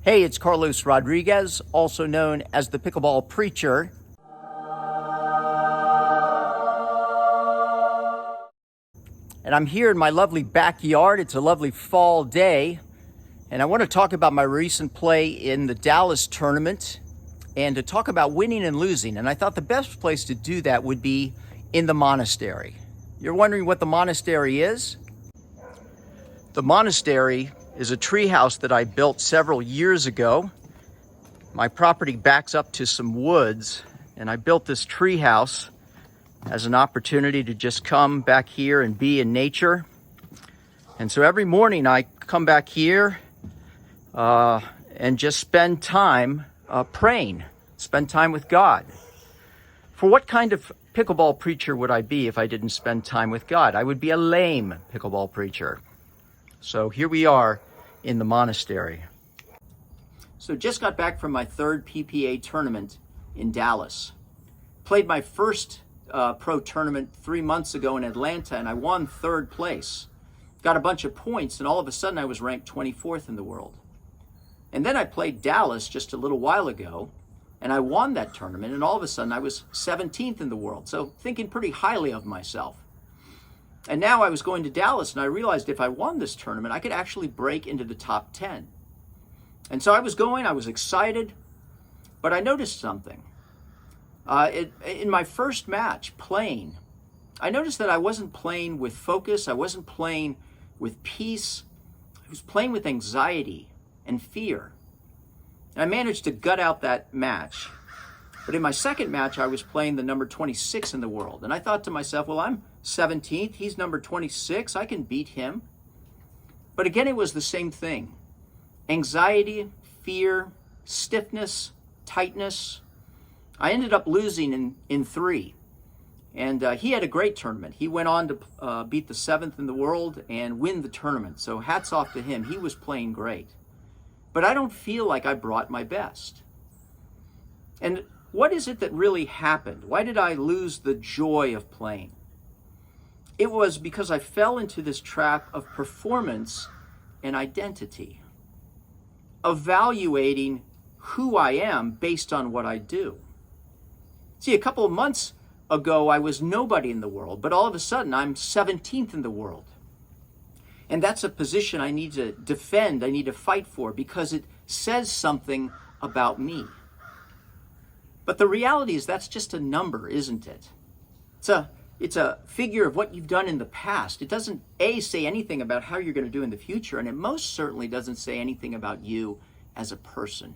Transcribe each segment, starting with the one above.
Hey, it's Carlos Rodriguez, also known as the Pickleball Preacher. And I'm here in my lovely backyard. It's a lovely fall day. And I want to talk about my recent play in the Dallas tournament and to talk about winning and losing. And I thought the best place to do that would be in the monastery. You're wondering what the monastery is? The monastery is a treehouse that I built several years ago. My property backs up to some woods, and I built this treehouse as an opportunity to just come back here and be in nature. And so every morning I come back here and just spend time praying, spend time with God. For what kind of pickleball preacher would I be if I didn't spend time with God? I would be a lame pickleball preacher. So here we are in the monastery. So just got back from my third PPA tournament in Dallas. Played my first pro tournament 3 months ago in Atlanta, and I won third place. Got a bunch of points, and all of a sudden I was ranked 24th in the world. And then I played Dallas just a little while ago, and I won that tournament, and all of a sudden I was 17th in the world. So thinking pretty highly of myself. And now I was going to Dallas, and I realized if I won this tournament, I could actually break into the top 10. And so I was excited, but I noticed something. In my first match playing, I noticed that I wasn't playing with focus, I wasn't playing with peace, I was playing with anxiety and fear. And I managed to gut out that match. But in my second match, I was playing the number 26 in the world. And I thought to myself, well, I'm 17th, he's number 26, I can beat him. But again, it was the same thing. Anxiety, fear, stiffness, tightness. I ended up losing in three. And he had a great tournament. He went on to beat the 7th in the world and win the tournament. So hats off to him. He was playing great. But I don't feel like I brought my best. And what is it that really happened? Why did I lose the joy of playing? It was because I fell into this trap of performance and identity, evaluating who I am based on what I do. See, a couple of months ago, I was nobody in the world, but all of a sudden, I'm 17th in the world. And that's a position I need to defend, I need to fight for, because it says something about me. But the reality is that's just a number, isn't it? It's a figure of what you've done in the past. It doesn't, say anything about how you're going to do in the future, and it most certainly doesn't say anything about you as a person.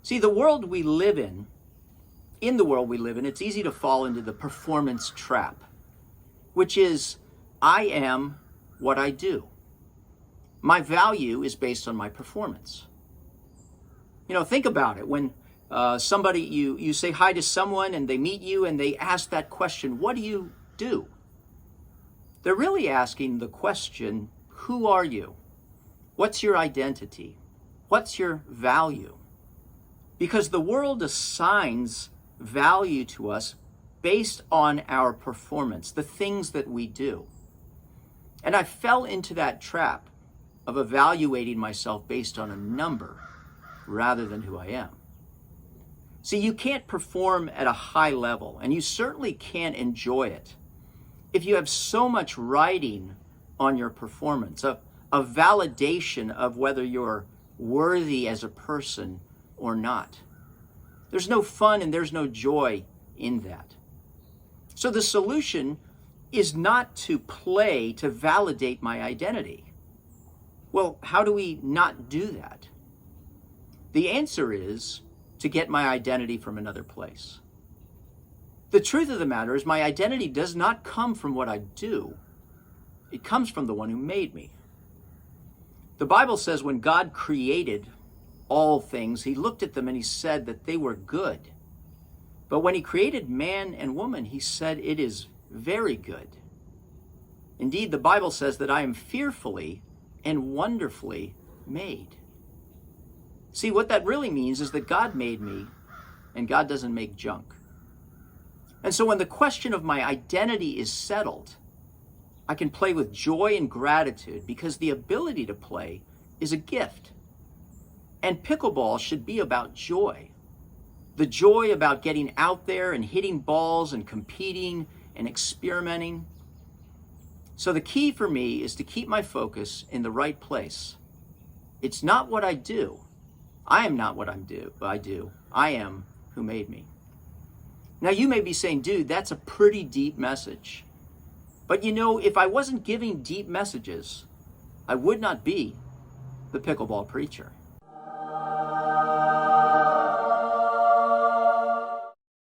See, the world we live in the world we live in, it's easy to fall into the performance trap, which is, I am what I do. My value is based on my performance. You know, think about it. When you say hi to someone and they meet you and they ask that question, what do you do? They're really asking the question, who are you? What's your identity? What's your value? Because the world assigns value to us based on our performance, the things that we do. And I fell into that trap of evaluating myself based on a number rather than who I am. See, you can't perform at a high level, and you certainly can't enjoy it if you have so much riding on your performance, a validation of whether you're worthy as a person or not. There's no fun and there's no joy in that. So the solution is not to play to validate my identity. Well, how do we not do that? The answer is to get my identity from another place. The truth of the matter is my identity does not come from what I do. It comes from the one who made me. The Bible says when God created all things, he looked at them and he said that they were good. But when he created man and woman, he said it is very good. Indeed, the Bible says that I am fearfully and wonderfully made. See, what that really means is that God made me, and God doesn't make junk. And so when the question of my identity is settled, I can play with joy and gratitude because the ability to play is a gift. And pickleball should be about joy. The joy about getting out there and hitting balls and competing and experimenting. So the key for me is to keep my focus in the right place. It's not what I do. I am not what I do. I am who made me. Now you may be saying, dude, that's a pretty deep message. But you know, if I wasn't giving deep messages, I would not be the pickleball preacher.